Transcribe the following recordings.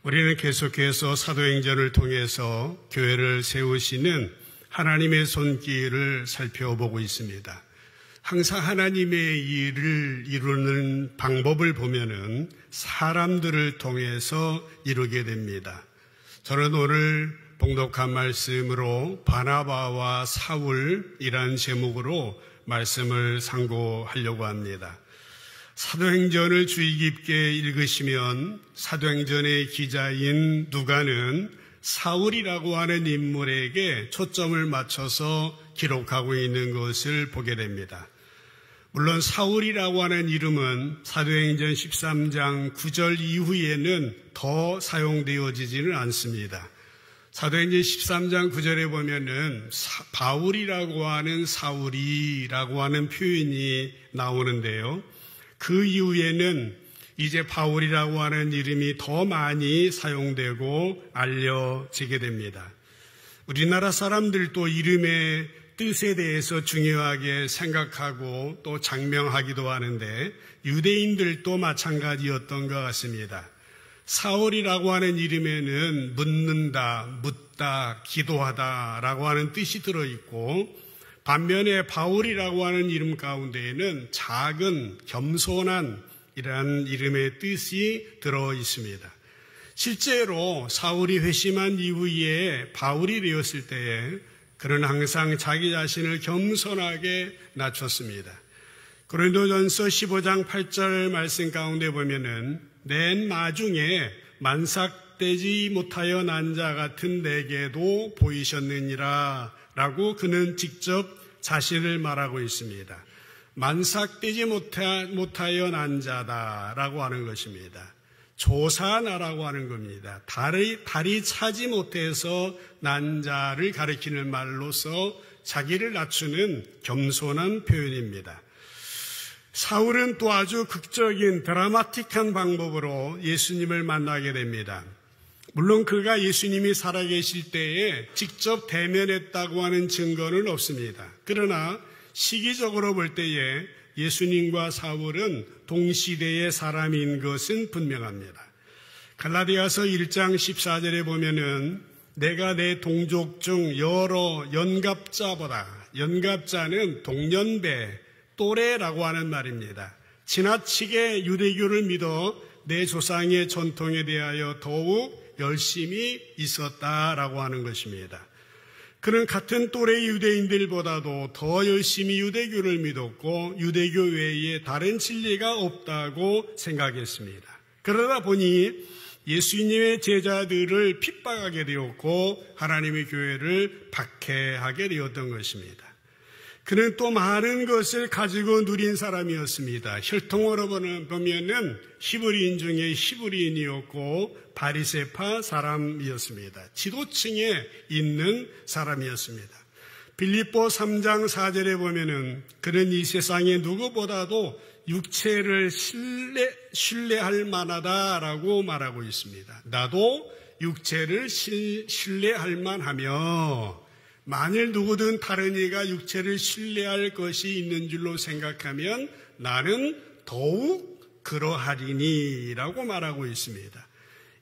우리는 계속해서 사도행전을 통해서 교회를 세우시는 하나님의 손길을 살펴보고 있습니다. 항상 하나님의 일을 이루는 방법을 보면은 사람들을 통해서 이루게 됩니다. 저는 오늘 봉독한 말씀으로 바나바와 사울이라는 제목으로 말씀을 상고하려고 합니다. 사도행전을 주의 깊게 읽으시면 사도행전의 기자인 누가는 사울이라고 하는 인물에게 초점을 맞춰서 기록하고 있는 것을 보게 됩니다. 물론 사울이라고 하는 이름은 사도행전 13장 9절 이후에는 더 사용되어지지는 않습니다. 사도행전 13장 9절에 보면은 바울이라고 하는 사울이라고 하는 표현이 나오는데요. 그 이후에는 이제 바울이라고 하는 이름이 더 많이 사용되고 알려지게 됩니다. 우리나라 사람들도 이름의 뜻에 대해서 중요하게 생각하고 또 장명하기도 하는데 유대인들도 마찬가지였던 것 같습니다. 사울이라고 하는 이름에는 묻는다, 묻다, 기도하다라고 하는 뜻이 들어있고 반면에 바울이라고 하는 이름 가운데에는 작은, 겸손한 이라는 이름의 뜻이 들어 있습니다. 실제로 사울이 회심한 이후에 바울이 되었을 때에 그는 항상 자기 자신을 겸손하게 낮췄습니다. 고린도전서 15장 8절 말씀 가운데 보면은 맨 마중에 만삭되지 못하여 난 자 같은 내게도 보이셨느니라 라고 그는 직접 자신을 말하고 있습니다. 만삭되지 못하여 난 자다라고 하는 것입니다. 조사나라고 하는 겁니다. 다리 차지 못해서 난 자를 가리키는 말로서 자기를 낮추는 겸손한 표현입니다. 사울은 또 아주 극적인 드라마틱한 방법으로 예수님을 만나게 됩니다. 물론 그가 예수님이 살아계실 때에 직접 대면했다고 하는 증거는 없습니다. 그러나 시기적으로 볼 때에 예수님과 사울은 동시대의 사람인 것은 분명합니다. 갈라디아서 1장 14절에 보면은 내가 내 동족 중 여러 연갑자보다, 연갑자는 동년배, 또래라고 하는 말입니다. 지나치게 유대교를 믿어 내 조상의 전통에 대하여 더욱 열심히 있었다라고 하는 것입니다. 그는 같은 또래 유대인들보다도 더 열심히 유대교를 믿었고 유대교 외에 다른 진리가 없다고 생각했습니다. 그러다 보니 예수님의 제자들을 핍박하게 되었고 하나님의 교회를 박해하게 되었던 것입니다. 그는 또 많은 것을 가지고 누린 사람이었습니다. 혈통으로 보면은 히브리인 중에 히브리인이었고 바리새파 사람이었습니다. 지도층에 있는 사람이었습니다. 빌립보 3장 4절에 보면은 그는 이 세상에 누구보다도 육체를 신뢰할 만하다라고 말하고 있습니다. 나도 육체를 신뢰할 만하며 만일 누구든 다른 이가 육체를 신뢰할 것이 있는 줄로 생각하면 나는 더욱 그러하리니 라고 말하고 있습니다.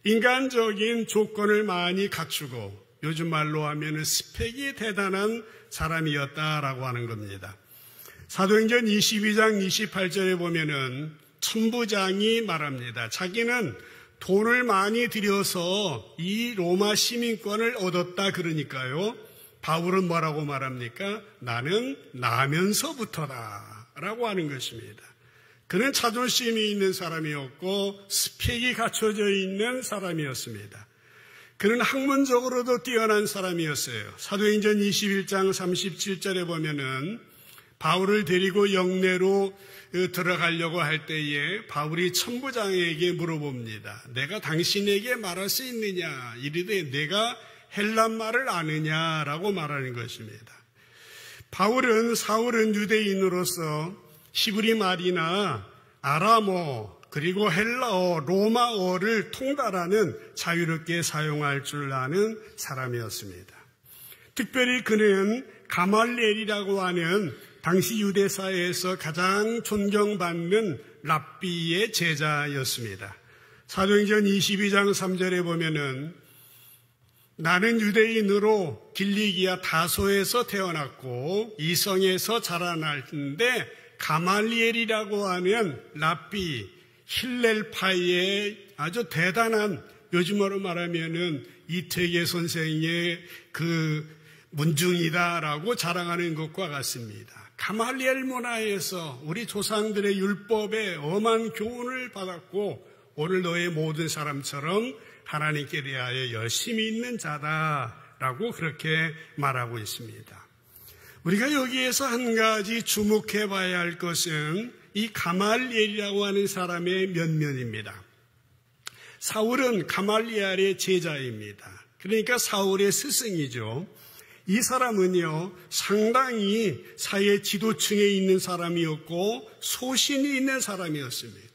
인간적인 조건을 많이 갖추고 요즘 말로 하면 스펙이 대단한 사람이었다라고 하는 겁니다. 사도행전 22장 28절에 보면은 천부장이 말합니다. 자기는 돈을 많이 들여서 이 로마 시민권을 얻었다 그러니까요. 바울은 뭐라고 말합니까? 나는 나면서부터다 라고 하는 것입니다. 그는 자존심이 있는 사람이었고 스펙이 갖춰져 있는 사람이었습니다. 그는 학문적으로도 뛰어난 사람이었어요. 사도행전 21장 37절에 보면은 바울을 데리고 영내로 들어가려고 할 때에 바울이 천부장에게 물어봅니다. 내가 당신에게 말할 수 있느냐? 이르되 내가 헬란말을 아느냐라고 말하는 것입니다. 사울은 유대인으로서 히브리 말이나 아람어 그리고 헬라어, 로마어를 통달하는 자유롭게 사용할 줄 아는 사람이었습니다. 특별히 그는 가말리엘이라고 하는 당시 유대사회에서 가장 존경받는 랍비의 제자였습니다. 사도행전 22장 3절에 보면은 나는 유대인으로 길리기아 다소에서 태어났고 이성에서 자라났는데 가말리엘이라고 하는 랍비 힐렐파의 아주 대단한, 요즘으로 말하면은 이태계 선생의 그 문중이다라고 자랑하는 것과 같습니다. 가말리엘 문화에서 우리 조상들의 율법에 엄한 교훈을 받았고 오늘 너의 모든 사람처럼 하나님께 대하여 열심히 있는 자다라고 그렇게 말하고 있습니다. 우리가 여기에서 한 가지 주목해 봐야 할 것은 이 가말리엘이라고 하는 사람의 면면입니다. 사울은 가말리엘의 제자입니다. 그러니까 사울의 스승이죠. 이 사람은요, 상당히 사회 지도층에 있는 사람이었고 소신이 있는 사람이었습니다.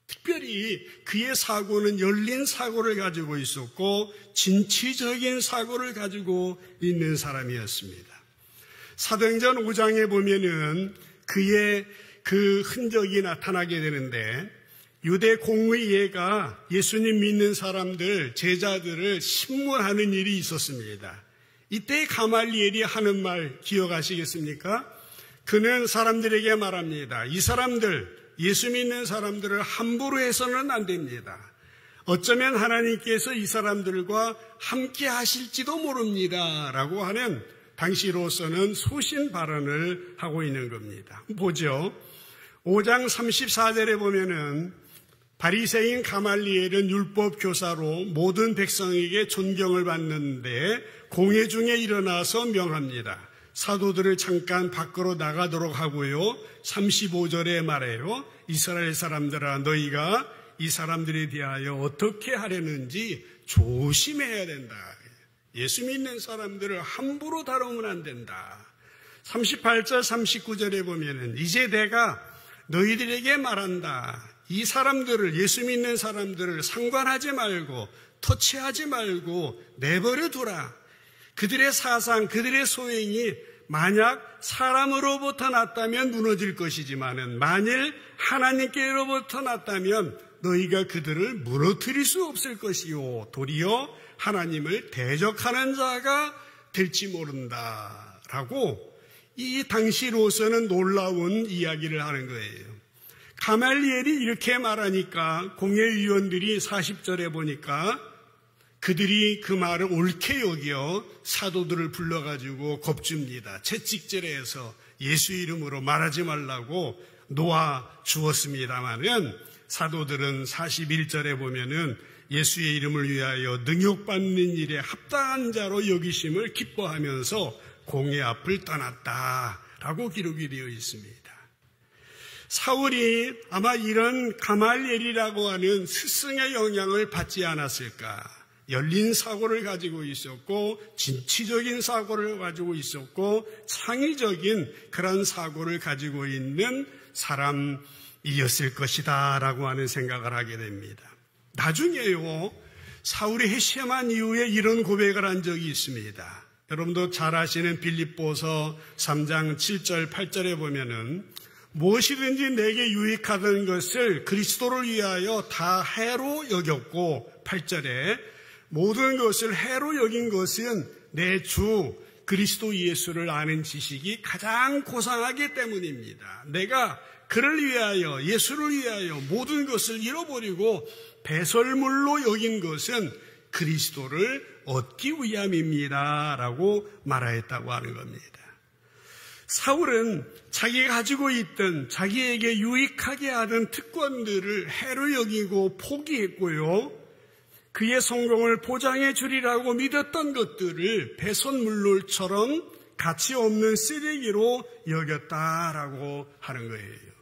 특별히 그의 사고는 열린 사고를 가지고 있었고 진취적인 사고를 가지고 있는 사람이었습니다. 사도행전 5장에 보면은 그의 그 흔적이 나타나게 되는데 유대 공의회가 예수님 믿는 사람들, 제자들을 신문하는 일이 있었습니다. 이때 가말리엘이 하는 말 기억하시겠습니까? 그는 사람들에게 말합니다. 이 사람들, 예수 믿는 사람들을 함부로 해서는 안 됩니다. 어쩌면 하나님께서 이 사람들과 함께 하실지도 모릅니다. 라고 하는 당시로서는 소신 발언을 하고 있는 겁니다. 보죠. 5장 34절에 보면은 바리새인 가말리엘은 율법 교사로 모든 백성에게 존경을 받는데 공회 중에 일어나서 명합니다. 사도들을 잠깐 밖으로 나가도록 하고요. 35절에 말해요. 이스라엘 사람들아, 너희가 이 사람들에 대하여 어떻게 하려는지 조심해야 된다. 예수 믿는 사람들을 함부로 다루면 안 된다. 38절 39절에 보면은 이제 내가 너희들에게 말한다. 이 사람들을, 예수 믿는 사람들을 상관하지 말고 터치하지 말고 내버려 두라. 그들의 사상, 그들의 소행이 만약 사람으로부터 났다면 무너질 것이지만은 만일 하나님께로부터 났다면 너희가 그들을 무너뜨릴 수 없을 것이요 도리어 하나님을 대적하는 자가 될지 모른다라고 이 당시로서는 놀라운 이야기를 하는 거예요. 가말리엘이 이렇게 말하니까 공회위원들이 40절에 보니까 그들이 그 말을 옳게 여겨 사도들을 불러가지고 겁줍니다. 채찍질해서 예수 이름으로 말하지 말라고 놓아 주었습니다마는 사도들은 41절에 보면은 예수의 이름을 위하여 능욕받는 일에 합당한 자로 여기심을 기뻐하면서 공회 앞을 떠났다라고 기록이 되어 있습니다. 사울이 아마 이런 가말리엘이라고 하는 스승의 영향을 받지 않았을까? 열린 사고를 가지고 있었고 진취적인 사고를 가지고 있었고 창의적인 그런 사고를 가지고 있는 사람이었을 것이다 라고 하는 생각을 하게 됩니다. 나중에요, 사울이 회심한 이후에 이런 고백을 한 적이 있습니다. 여러분도 잘 아시는 빌립보서 3장 7절 8절에 보면은 무엇이든지 내게 유익하던 것을 그리스도를 위하여 다 해로 여겼고 8절에 모든 것을 해로 여긴 것은 내 주 그리스도 예수를 아는 지식이 가장 고상하기 때문입니다. 내가 그를 위하여, 예수를 위하여 모든 것을 잃어버리고 배설물로 여긴 것은 그리스도를 얻기 위함입니다 라고 말하였다고 하는 겁니다. 사울은 자기가 가지고 있던 자기에게 유익하게 하던 특권들을 해로 여기고 포기했고요. 그의 성공을 보장해 주리라고 믿었던 것들을 배선물놀처럼 가치 없는 쓰레기로 여겼다라고 하는 거예요.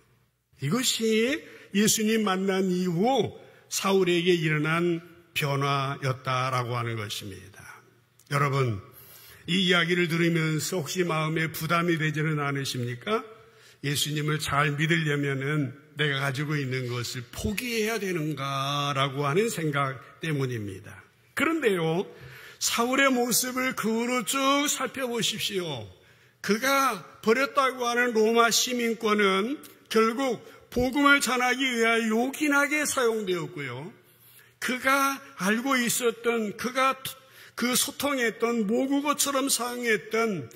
이것이 예수님 만난 이후 사울에게 일어난 변화였다라고 하는 것입니다. 여러분, 이 이야기를 들으면서 혹시 마음에 부담이 되지는 않으십니까? 예수님을 잘 믿으려면은 내가 가지고 있는 것을 포기해야 되는가라고 하는 생각 때문입니다. 그런데요, 사울의 모습을 그 후로 쭉 살펴보십시오. 그가 버렸다고 하는 로마 시민권은 결국 복음을 전하기 위하여 요긴하게 사용되었고요. 그가 알고 있었던, 그가 그 소통했던 모국어처럼 사용했던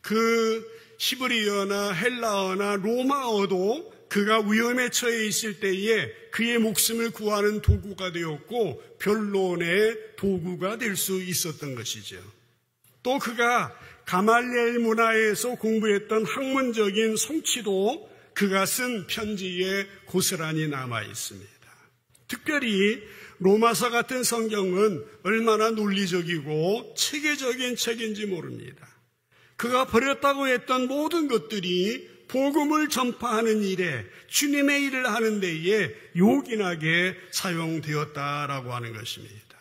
그 히브리어나 헬라어나 로마어도 그가 위험에 처해 있을 때에 그의 목숨을 구하는 도구가 되었고 변론의 도구가 될 수 있었던 것이죠. 또 그가 가말리엘 문화에서 공부했던 학문적인 성취도 그가 쓴 편지에 고스란히 남아 있습니다. 특별히 로마서 같은 성경은 얼마나 논리적이고 체계적인 책인지 모릅니다. 그가 버렸다고 했던 모든 것들이 복음을 전파하는 일에, 주님의 일을 하는 데에 요긴하게 사용되었다라고 하는 것입니다.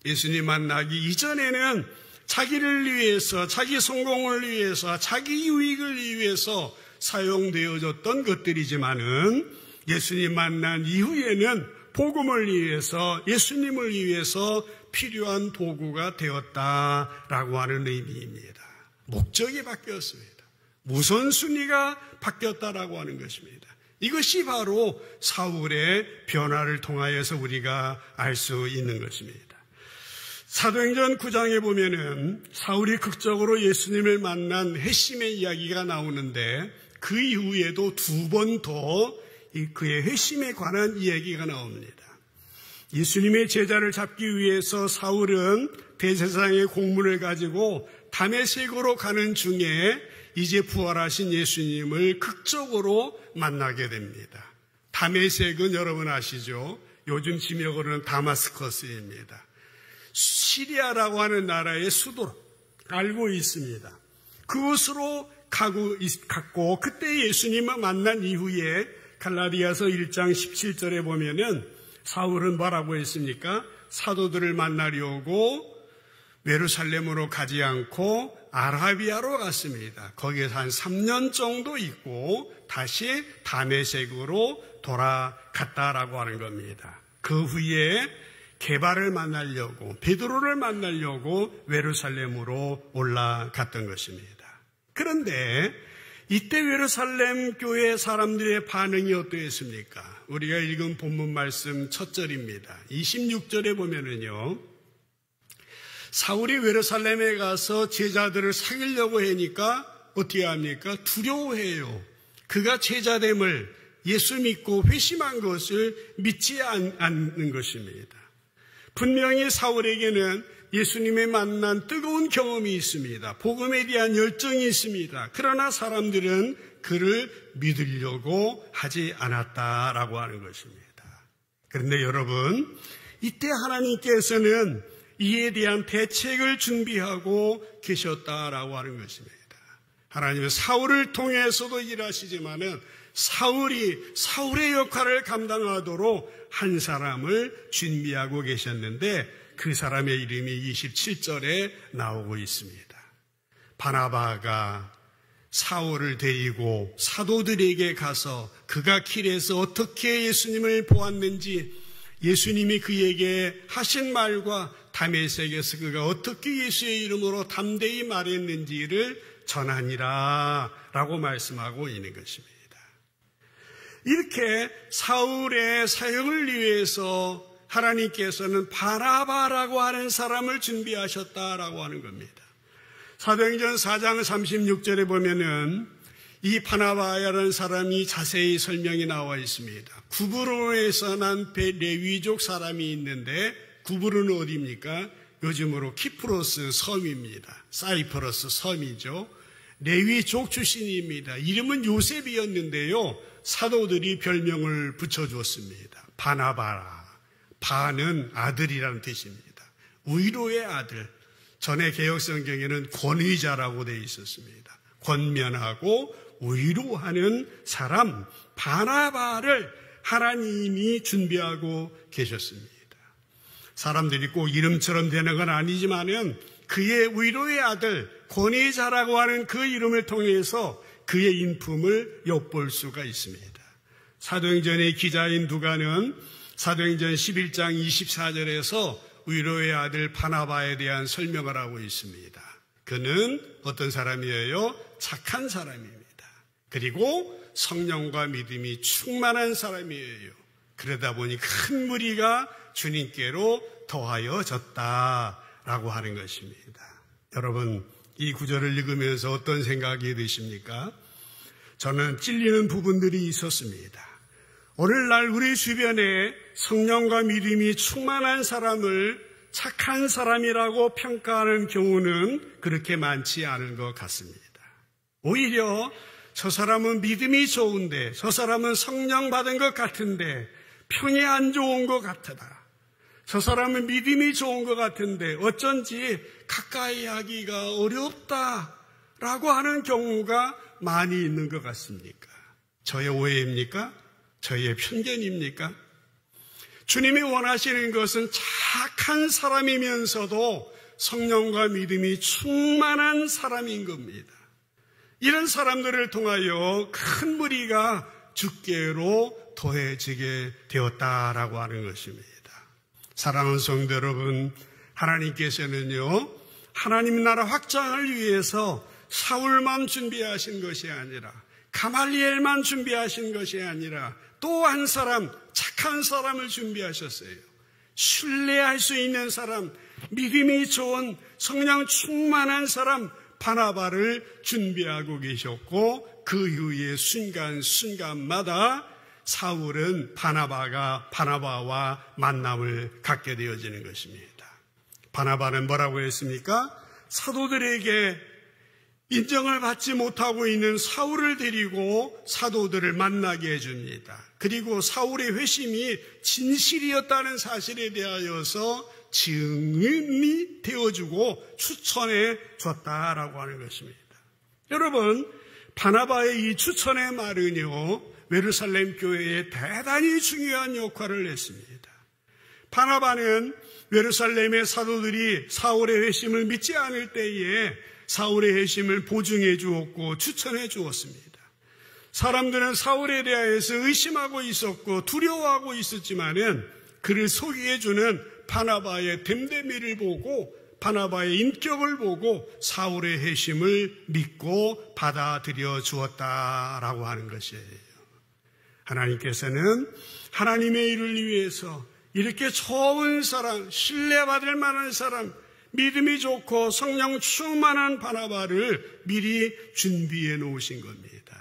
예수님 만나기 이전에는 자기를 위해서, 자기 성공을 위해서, 자기 유익을 위해서 사용되어졌던 것들이지만은 예수님 만난 이후에는 복음을 위해서, 예수님을 위해서 필요한 도구가 되었다라고 하는 의미입니다. 목적이 바뀌었습니다. 우선순위가 바뀌었다라고 하는 것입니다. 이것이 바로 사울의 변화를 통하여서 우리가 알 수 있는 것입니다. 사도행전 9장에 보면은 사울이 극적으로 예수님을 만난 회심의 이야기가 나오는데 그 이후에도 두 번 더 그의 회심에 관한 이야기가 나옵니다. 예수님의 제자를 잡기 위해서 사울은 대제사장의 공문을 가지고 다메섹으로 가는 중에 이제 부활하신 예수님을 극적으로 만나게 됩니다. 다메섹은 여러분 아시죠? 요즘 지명으로는 다마스커스입니다. 시리아라고 하는 나라의 수도로 알고 있습니다. 그곳으로 갔고 그때 예수님을 만난 이후에 갈라디아서 1장 17절에 보면은 사울은 뭐라고 했습니까? 사도들을 만나려고 예루살렘으로 가지 않고 아라비아로 갔습니다. 거기에서 한 3년 정도 있고 다시 다메섹으로 돌아갔다라고 하는 겁니다. 그 후에 게바를 만나려고, 베드로를 만나려고 예루살렘으로 올라갔던 것입니다. 그런데 이때 예루살렘 교회 사람들의 반응이 어떠했습니까? 우리가 읽은 본문 말씀 첫 절입니다. 26절에 보면은요, 사울이 예루살렘에 가서 제자들을 사귀려고 하니까 어떻게 합니까? 두려워해요. 그가 제자됨을, 예수 믿고 회심한 것을 믿지 않는 것입니다. 분명히 사울에게는 예수님의 만난 뜨거운 경험이 있습니다. 복음에 대한 열정이 있습니다. 그러나 사람들은 그를 믿으려고 하지 않았다라고 하는 것입니다. 그런데 여러분, 이때 하나님께서는 이에 대한 대책을 준비하고 계셨다라고 하는 것입니다. 하나님은 사울을 통해서도 일하시지만은 사울의 역할을 감당하도록 한 사람을 준비하고 계셨는데 그 사람의 이름이 27절에 나오고 있습니다. 바나바가 사울을 데리고 사도들에게 가서 그가 길에서 어떻게 예수님을 보았는지, 예수님이 그에게 하신 말과 다메섹에서 그가 어떻게 예수의 이름으로 담대히 말했는지를 전하니라 라고 말씀하고 있는 것입니다. 이렇게 사울의 사역을 위해서 하나님께서는 바나바라고 하는 사람을 준비하셨다라고 하는 겁니다. 사도행전 4장 36절에 보면은 이 바나바라는 사람이 자세히 설명이 나와 있습니다. 구브로에서 난 레위족 사람이 있는데, 구브로는 어디입니까? 요즘으로 키프로스 섬입니다. 사이프러스 섬이죠. 레위족 출신입니다. 이름은 요셉이었는데요, 사도들이 별명을 붙여주었습니다. 바나바라. 바는 아들이라는 뜻입니다. 위로의 아들. 전에 개혁성경에는 권위자라고 되어 있었습니다. 권면하고 위로하는 사람 바나바를 하나님이 준비하고 계셨습니다. 사람들이 꼭 이름처럼 되는 건 아니지만은 그의 위로의 아들, 권위자라고 하는 그 이름을 통해서 그의 인품을 엿볼 수가 있습니다. 사도행전의 기자인 누가는 사도행전 11장 24절에서 위로의 아들 바나바에 대한 설명을 하고 있습니다. 그는 어떤 사람이에요? 착한 사람입니다. 그리고 성령과 믿음이 충만한 사람이에요. 그러다 보니 큰 무리가 주님께로 더하여졌다라고 하는 것입니다. 여러분, 이 구절을 읽으면서 어떤 생각이 드십니까? 저는 찔리는 부분들이 있었습니다. 오늘날 우리 주변에 성령과 믿음이 충만한 사람을 착한 사람이라고 평가하는 경우는 그렇게 많지 않은 것 같습니다. 오히려 저 사람은 믿음이 좋은데, 저 사람은 성령 받은 것 같은데 평이 안 좋은 것 같다. 저 사람은 믿음이 좋은 것 같은데 어쩐지 가까이 하기가 어렵다라고 하는 경우가 많이 있는 것 같습니까? 저의 오해입니까? 저의 편견입니까? 주님이 원하시는 것은 착한 사람이면서도 성령과 믿음이 충만한 사람인 겁니다. 이런 사람들을 통하여 큰 무리가 주께로 더해지게 되었다라고 하는 것입니다. 사랑하는 성도 여러분, 하나님께서는요, 하나님 나라 확장을 위해서 사울만 준비하신 것이 아니라, 가말리엘만 준비하신 것이 아니라 또 한 사람, 착한 사람을 준비하셨어요. 신뢰할 수 있는 사람, 믿음이 좋은 성령 충만한 사람 바나바를 준비하고 계셨고, 그 이후의 순간순간마다 사울은 바나바와 만남을 갖게 되어지는 것입니다. 바나바는 뭐라고 했습니까? 사도들에게 인정을 받지 못하고 있는 사울을 데리고 사도들을 만나게 해줍니다. 그리고 사울의 회심이 진실이었다는 사실에 대하여서 증인이 되어주고 추천해 줬다라고 하는 것입니다. 여러분, 바나바의 이 추천의 말은요, 예루살렘 교회에 대단히 중요한 역할을 했습니다. 바나바는 예루살렘의 사도들이 사울의 회심을 믿지 않을 때에 사울의 회심을 보증해 주었고 추천해 주었습니다. 사람들은 사울에 대하여서 의심하고 있었고 두려워하고 있었지만은 그를 소개해 주는 바나바의 됨됨이를 보고, 바나바의 인격을 보고 사울의 회심을 믿고 받아들여 주었다라고 하는 것이에요. 하나님께서는 하나님의 일을 위해서 이렇게 좋은 사람, 신뢰받을 만한 사람, 믿음이 좋고 성령 충만한 바나바를 미리 준비해 놓으신 겁니다.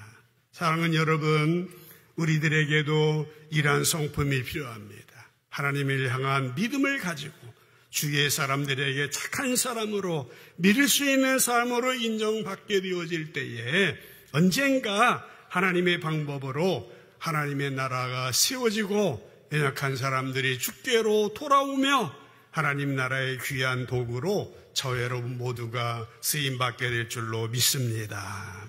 사랑하는 여러분, 우리들에게도 이러한 성품이 필요합니다. 하나님을 향한 믿음을 가지고 주위의 사람들에게 착한 사람으로, 믿을 수 있는 사람으로 인정받게 되어질 때에 언젠가 하나님의 방법으로 하나님의 나라가 세워지고 연약한 사람들이 주께로 돌아오며 하나님 나라의 귀한 도구로 저 여러분 모두가 쓰임받게 될 줄로 믿습니다.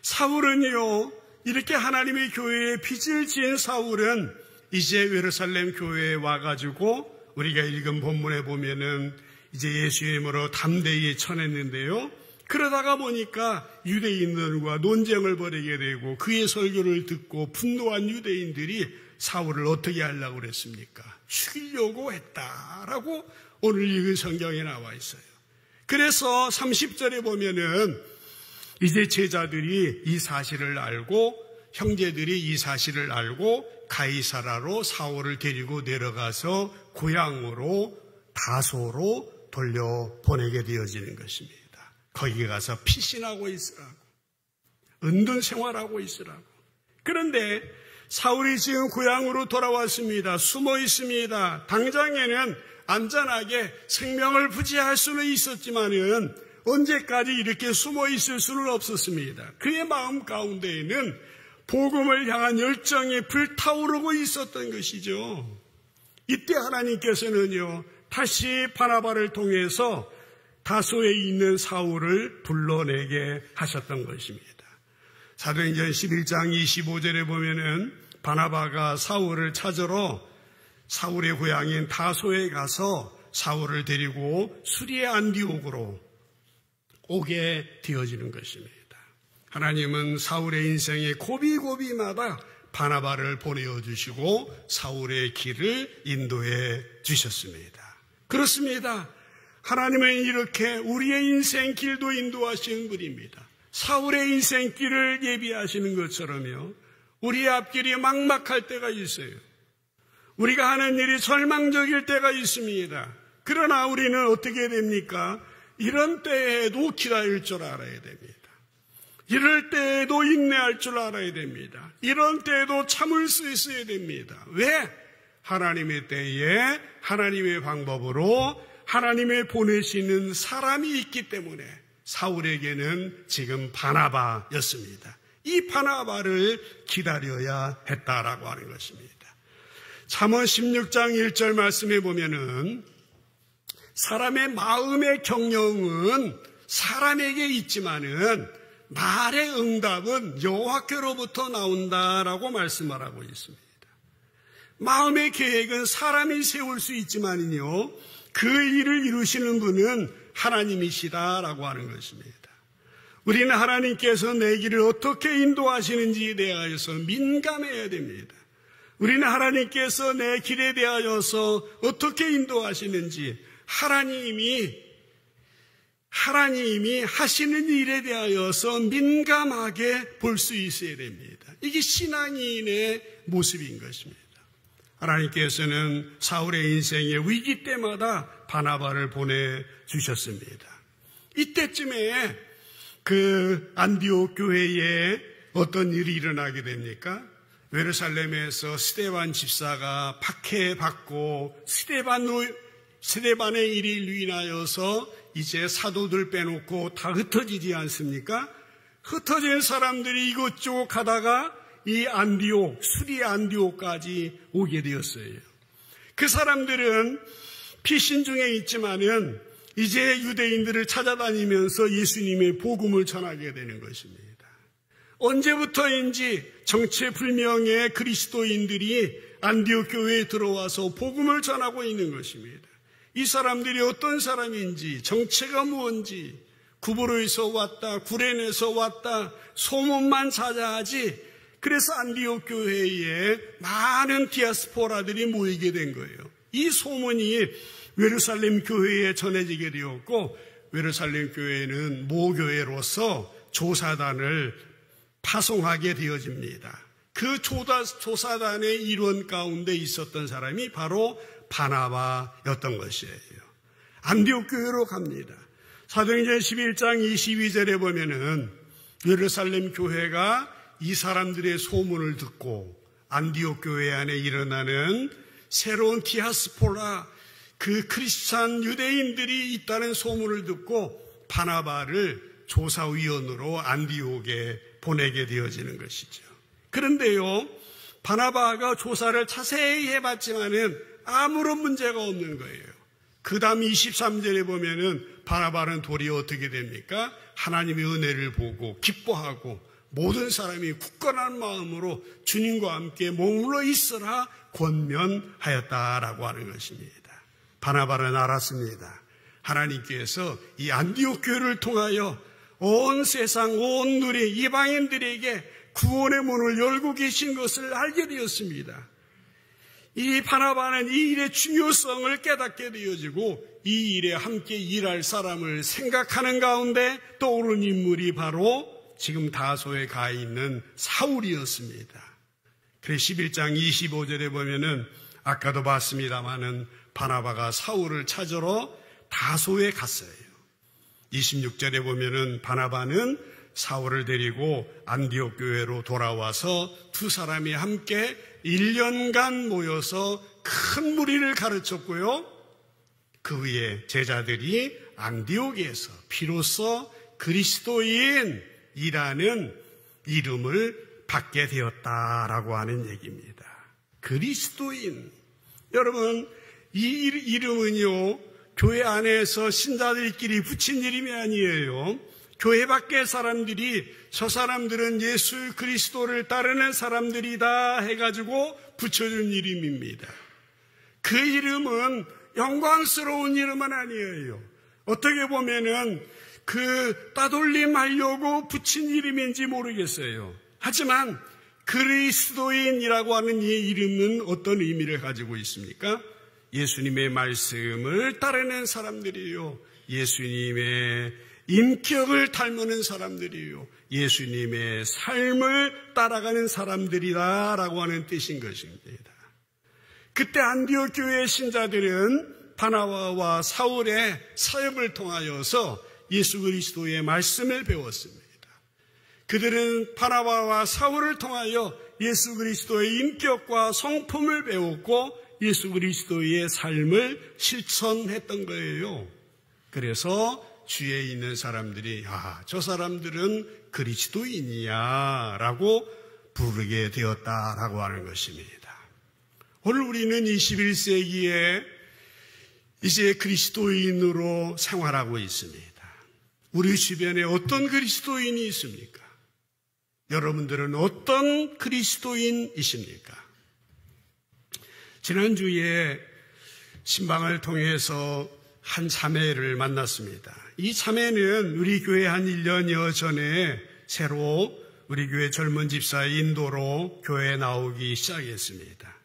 사울은요, 이렇게 하나님의 교회에 빚을 지은 사울은 이제 예루살렘 교회에 와가지고 우리가 읽은 본문에 보면은 이제 예수의 이름으로 담대히 전했는데요. 그러다가 보니까 유대인들과 논쟁을 벌이게 되고 그의 설교를 듣고 분노한 유대인들이 사울을 어떻게 하려고 그랬습니까? 죽이려고 했다라고 오늘 읽은 성경에 나와 있어요. 그래서 30절에 보면은 이제 제자들이 이 사실을 알고, 형제들이 이 사실을 알고 가이사라로 사울을 데리고 내려가서 고향으로 다소로 돌려보내게 되어지는 것입니다. 거기 가서 피신하고 있으라고, 은둔 생활하고 있으라고. 그런데 사울이 지금 고향으로 돌아왔습니다. 숨어 있습니다. 당장에는 안전하게 생명을 부지할 수는 있었지만은 언제까지 이렇게 숨어 있을 수는 없었습니다. 그의 마음 가운데에는 복음을 향한 열정이 불타오르고 있었던 것이죠. 이때 하나님께서는요, 다시 바나바를 통해서 다소에 있는 사울을 불러내게 하셨던 것입니다. 사도행전 11장 25절에 보면은 바나바가 사울을 찾으러 사울의 고향인 다소에 가서 사울을 데리고 수리의 안디옥으로 오게 되어지는 것입니다. 하나님은 사울의 인생의 고비고비마다 바나바를 보내주시고 사울의 길을 인도해 주셨습니다. 그렇습니다. 하나님은 이렇게 우리의 인생 길도 인도하시는 분입니다. 사울의 인생 길을 예비하시는 것처럼요, 우리의 앞길이 막막할 때가 있어요. 우리가 하는 일이 절망적일 때가 있습니다. 그러나 우리는 어떻게 됩니까? 이런 때에도 기다릴 줄 알아야 됩니다. 이럴 때에도 인내할 줄 알아야 됩니다. 이런 때에도 참을 수 있어야 됩니다. 왜? 하나님의 때에 하나님의 방법으로 하나님의 보내시는 사람이 있기 때문에 사울에게는 지금 바나바였습니다. 이 바나바를 기다려야 했다라고 하는 것입니다. 잠언 16장 1절 말씀에 보면은 사람의 마음의 경영은 사람에게 있지만은 말의 응답은 여호와께로부터 나온다라고 말씀을 하고 있습니다. 마음의 계획은 사람이 세울 수 있지만요, 그 일을 이루시는 분은 하나님이시다라고 하는 것입니다. 우리는 하나님께서 내 길을 어떻게 인도하시는지에 대하여서 민감해야 됩니다. 우리는 하나님께서 내 길에 대하여서 어떻게 인도하시는지 하나님이 하시는 일에 대하여서 민감하게 볼 수 있어야 됩니다. 이게 신앙인의 모습인 것입니다. 하나님께서는 사울의 인생의 위기 때마다 바나바를 보내주셨습니다. 이때쯤에 그 안디옥 교회에 어떤 일이 일어나게 됩니까? 예루살렘에서 스데반 집사가 박해받고 스데반의 일이 인하여서 이제 사도들 빼놓고 다 흩어지지 않습니까? 흩어진 사람들이 이것저것 가다가 이 안디옥, 수리 안디옥까지 오게 되었어요. 그 사람들은 피신 중에 있지만은 이제 유대인들을 찾아다니면서 예수님의 복음을 전하게 되는 것입니다. 언제부터인지 정체불명의 그리스도인들이 안디옥 교회에 들어와서 복음을 전하고 있는 것입니다. 이 사람들이 어떤 사람인지, 정체가 무엇인지, 구브로에서 왔다, 구레네에서 왔다, 소문만 자자하지. 그래서 안디옥 교회에 많은 디아스포라들이 모이게 된 거예요. 이 소문이 예루살렘 교회에 전해지게 되었고, 예루살렘 교회는 모교회로서 조사단을 파송하게 되어집니다. 그 조사단의 일원 가운데 있었던 사람이 바로 바나바였던 것이에요. 안디옥 교회로 갑니다. 사도행전 11장 22절에 보면은 예루살렘 교회가 이 사람들의 소문을 듣고 안디옥 교회 안에 일어나는 새로운 디아스포라, 그 크리스찬 유대인들이 있다는 소문을 듣고 바나바를 조사위원으로 안디옥에 보내게 되어지는 것이죠. 그런데요, 바나바가 조사를 자세히 해봤지만은 아무런 문제가 없는 거예요. 그 다음 23절에 보면은 바나바는 도리어 어떻게 됩니까? 하나님의 은혜를 보고 기뻐하고 모든 사람이 굳건한 마음으로 주님과 함께 머물러 있으라 권면하였다라고 하는 것입니다. 바나바는 알았습니다. 하나님께서 이 안디옥 교회를 통하여 온 세상, 온 누리 이방인들에게 구원의 문을 열고 계신 것을 알게 되었습니다. 이 바나바는 이 일의 중요성을 깨닫게 되어지고 이 일에 함께 일할 사람을 생각하는 가운데 떠오른 인물이 바로 지금 다소에 가 있는 사울이었습니다. 그래서 11장 25절에 보면은 아까도 봤습니다마는 바나바가 사울을 찾으러 다소에 갔어요. 26절에 보면은 바나바는 사울을 데리고 안디옥 교회로 돌아와서 두 사람이 함께 1년간 모여서 큰 무리를 가르쳤고요. 그 후에 제자들이 안디옥에서 비로소 그리스도인이라는 이름을 받게 되었다라고 하는 얘기입니다. 그리스도인. 여러분, 이 이름은요, 교회 안에서 신자들끼리 붙인 이름이 아니에요. 교회 밖의 사람들이 저 사람들은 예수 그리스도를 따르는 사람들이다 해가지고 붙여준 이름입니다. 그 이름은 영광스러운 이름은 아니에요. 어떻게 보면은 그 따돌림하려고 붙인 이름인지 모르겠어요. 하지만 그리스도인이라고 하는 이 이름은 어떤 의미를 가지고 있습니까? 예수님의 말씀을 따르는 사람들이요, 예수님의 인격을 닮는 사람들이요, 예수님의 삶을 따라가는 사람들이다라고 하는 뜻인 것입니다. 그때 안디옥 교회의 신자들은 바나바와 사울의 사역을 통하여서 예수 그리스도의 말씀을 배웠습니다. 그들은 바나바와 사울을 통하여 예수 그리스도의 인격과 성품을 배웠고 예수 그리스도의 삶을 실천했던 거예요. 그래서 주위에 있는 사람들이 저 사람들은 그리스도인이야 라고 부르게 되었다라고 하는 것입니다. 오늘 우리는 21세기에 이제 그리스도인으로 생활하고 있습니다. 우리 주변에 어떤 그리스도인이 있습니까? 여러분들은 어떤 그리스도인이십니까? 지난주에 신방을 통해서 한 자매를 만났습니다. 이 자매는 우리 교회 한 1년여 전에 새로 우리 교회 젊은 집사의 인도로 교회에 나오기 시작했습니다.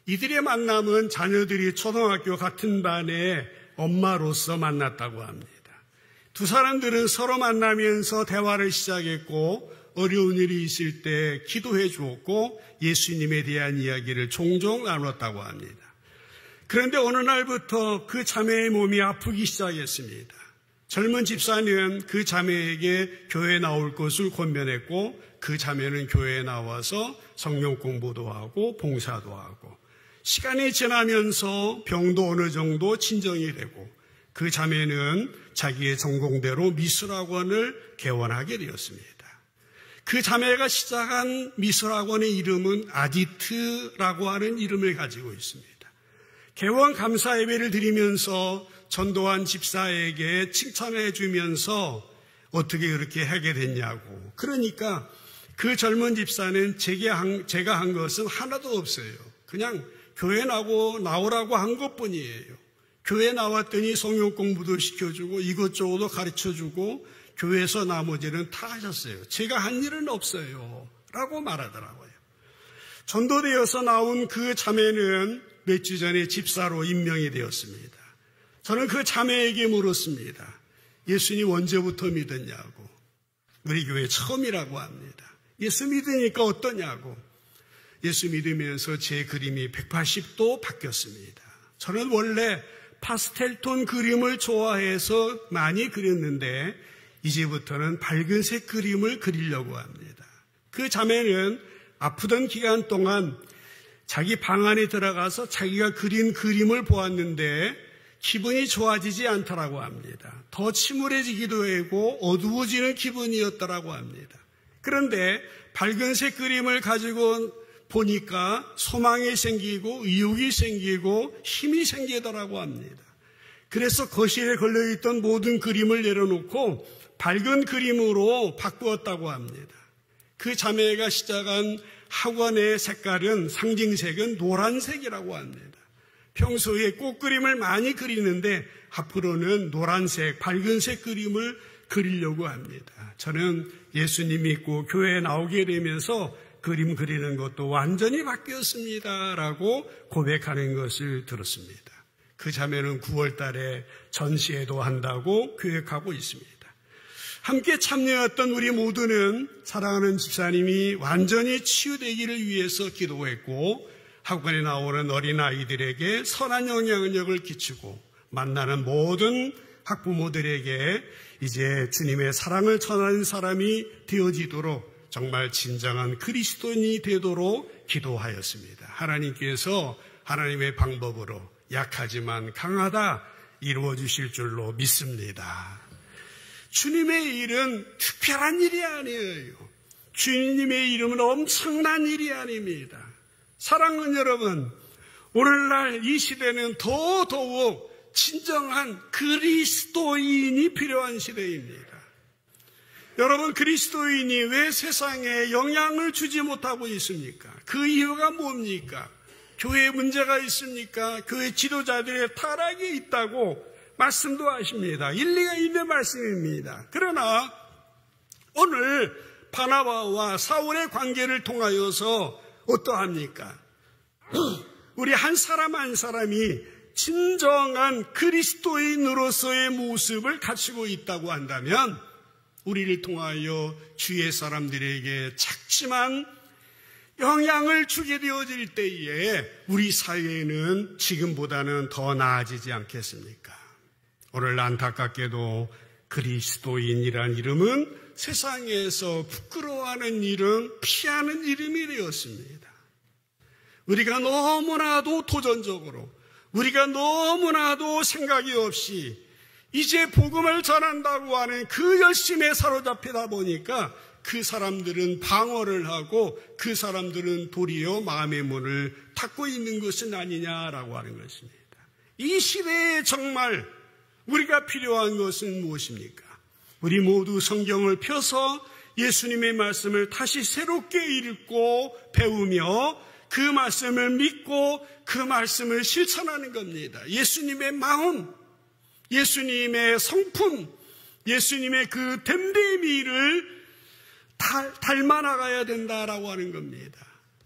이들의 만남은 자녀들이 초등학교 같은 반의 엄마로서 만났다고 합니다. 두 사람들은 서로 만나면서 대화를 시작했고 어려운 일이 있을 때 기도해 주었고 예수님에 대한 이야기를 종종 나눴다고 합니다. 그런데 어느 날부터 그 자매의 몸이 아프기 시작했습니다. 젊은 집사는 그 자매에게 교회에 나올 것을 권면했고 그 자매는 교회에 나와서 성경 공부도 하고 봉사도 하고 시간이 지나면서 병도 어느 정도 진정이 되고 그 자매는 자기의 전공대로 미술학원을 개원하게 되었습니다. 그 자매가 시작한 미술학원의 이름은 아디트라고 하는 이름을 가지고 있습니다. 개원 감사 예배를 드리면서 전도한 집사에게 칭찬해 주면서 어떻게 그렇게 하게 됐냐고. 그러니까 그 젊은 집사는 제가 한 것은 하나도 없어요. 그냥 교회 나오라고 한 것뿐이에요. 교회 나왔더니 성경 공부도 시켜주고 이것저것도 가르쳐주고 교회에서 나머지는 다 하셨어요. 제가 한 일은 없어요. 라고 말하더라고요. 전도되어서 나온 그 자매는 몇 주 전에 집사로 임명이 되었습니다. 저는 그 자매에게 물었습니다. 예수님 언제부터 믿었냐고. 우리 교회 처음이라고 합니다. 예수 믿으니까 어떠냐고. 예수 믿으면서 제 그림이 180도 바뀌었습니다. 저는 원래 파스텔톤 그림을 좋아해서 많이 그렸는데 이제부터는 밝은색 그림을 그리려고 합니다. 그 자매는 아프던 기간 동안 자기 방 안에 들어가서 자기가 그린 그림을 보았는데 기분이 좋아지지 않더라고 합니다. 더 침울해지기도 하고 어두워지는 기분이었더라고 합니다. 그런데 밝은색 그림을 가지고 보니까 소망이 생기고 의욕이 생기고 힘이 생기더라고 합니다. 그래서 거실에 걸려있던 모든 그림을 내려놓고 밝은 그림으로 바꾸었다고 합니다. 그 자매가 시작한 학원의 색깔은 상징색은 노란색이라고 합니다. 평소에 꽃그림을 많이 그리는데 앞으로는 노란색, 밝은색 그림을 그리려고 합니다. 저는 예수님 믿고 교회에 나오게 되면서 그림 그리는 것도 완전히 바뀌었습니다. 라고 고백하는 것을 들었습니다. 그 자매는 9월 달에 전시회도 한다고 계획하고 있습니다. 함께 참여했던 우리 모두는 사랑하는 집사님이 완전히 치유되기를 위해서 기도했고 학원에 나오는 어린아이들에게 선한 영향력을 끼치고 만나는 모든 학부모들에게 이제 주님의 사랑을 전하는 사람이 되어지도록 정말 진정한 그리스도인이 되도록 기도하였습니다. 하나님께서 하나님의 방법으로 약하지만 강하다 이루어 주실 줄로 믿습니다. 주님의 일은 특별한 일이 아니에요. 주님의 이름은 엄청난 일이 아닙니다. 사랑하는 여러분, 오늘날 이 시대는 더더욱 진정한 그리스도인이 필요한 시대입니다. 여러분, 그리스도인이 왜 세상에 영향을 주지 못하고 있습니까? 그 이유가 뭡니까? 교회에 문제가 있습니까? 교회 지도자들의 타락이 있다고 말씀도 하십니다. 일리가 있는 말씀입니다. 그러나 오늘 바나바와 사울의 관계를 통하여서 어떠합니까? 우리 한 사람 한 사람이 진정한 그리스도인으로서의 모습을 갖추고 있다고 한다면 우리를 통하여 주의 사람들에게 작지만 영향을 주게 되어질 때에 우리 사회는 지금보다는 더 나아지지 않겠습니까? 오늘 안타깝게도 그리스도인이란 이름은 세상에서 부끄러워하는 이름, 피하는 이름이 되었습니다. 우리가 너무나도 도전적으로, 우리가 너무나도 생각이 없이 이제 복음을 전한다고 하는 그 열심에 사로잡히다 보니까 그 사람들은 방어를 하고 그 사람들은 도리어 마음의 문을 닫고 있는 것은 아니냐라고 하는 것입니다. 이 시대에 정말 우리가 필요한 것은 무엇입니까? 우리 모두 성경을 펴서 예수님의 말씀을 다시 새롭게 읽고 배우며 그 말씀을 믿고 그 말씀을 실천하는 겁니다. 예수님의 마음, 예수님의 성품, 예수님의 그 됨됨이를 닮아 나가야 된다라고 하는 겁니다.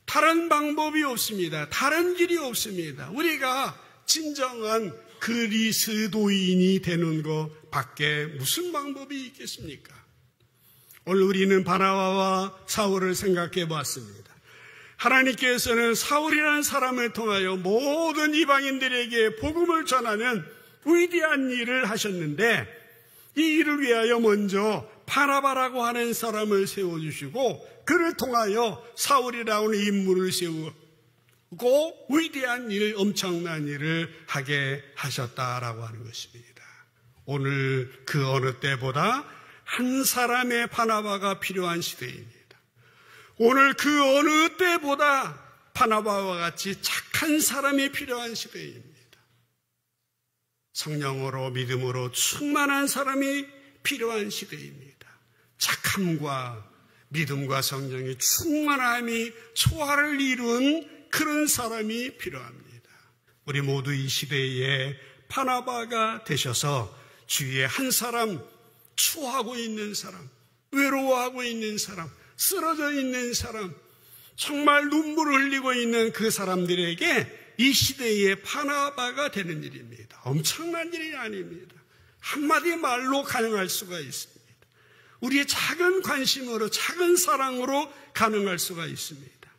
다른 방법이 없습니다. 다른 길이 없습니다. 우리가 진정한 그리스도인이 되는 것 밖에 무슨 방법이 있겠습니까? 오늘 우리는 바나바와 사울을 생각해 보았습니다. 하나님께서는 사울이라는 사람을 통하여 모든 이방인들에게 복음을 전하는 위대한 일을 하셨는데 이 일을 위하여 먼저 바나바라고 하는 사람을 세워주시고 그를 통하여 사울이라는 인물을 세우고 위대한 일, 엄청난 일을 하게 하셨다라고 하는 것입니다. 오늘 그 어느 때보다 한 사람의 바나바가 필요한 시대입니다. 오늘 그 어느 때보다 바나바와 같이 착한 사람이 필요한 시대입니다. 성령으로 믿음으로 충만한 사람이 필요한 시대입니다. 착함과 믿음과 성령의 충만함이 조화를 이룬 그런 사람이 필요합니다. 우리 모두 이 시대에 바나바가 되셔서 주위에 한 사람, 추하고 있는 사람, 외로워하고 있는 사람, 쓰러져 있는 사람, 정말 눈물을 흘리고 있는 그 사람들에게 이 시대의 바나바가 되는 일입니다. 엄청난 일이 아닙니다. 한마디 말로 가능할 수가 있습니다. 우리의 작은 관심으로, 작은 사랑으로 가능할 수가 있습니다.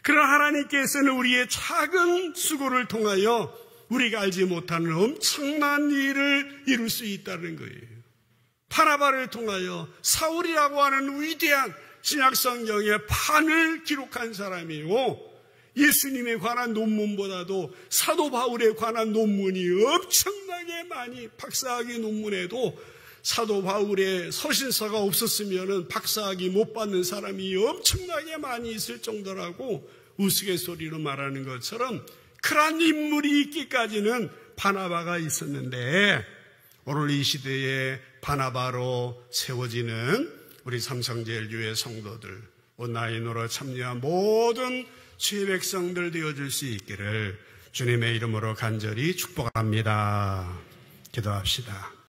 그러나 하나님께서는 우리의 작은 수고를 통하여 우리가 알지 못하는 엄청난 일을 이룰 수 있다는 거예요. 바나바를 통하여 사울이라고 하는 위대한 신약성경의 판을 기록한 사람이고 예수님에 관한 논문보다도 사도 바울에 관한 논문이 엄청나게 많이 박사학위 논문에도 사도 바울의 서신서가 없었으면 박사학위 못 받는 사람이 엄청나게 많이 있을 정도라고 우스갯소리로 말하는 것처럼 그런 인물이 있기까지는 바나바가 있었는데 오늘 이 시대에 바나바로 세워지는 우리 삼성제일교회 성도들, 온라인으로 참여한 모든 주의 백성들 되어줄 수 있기를 주님의 이름으로 간절히 축복합니다. 기도합시다.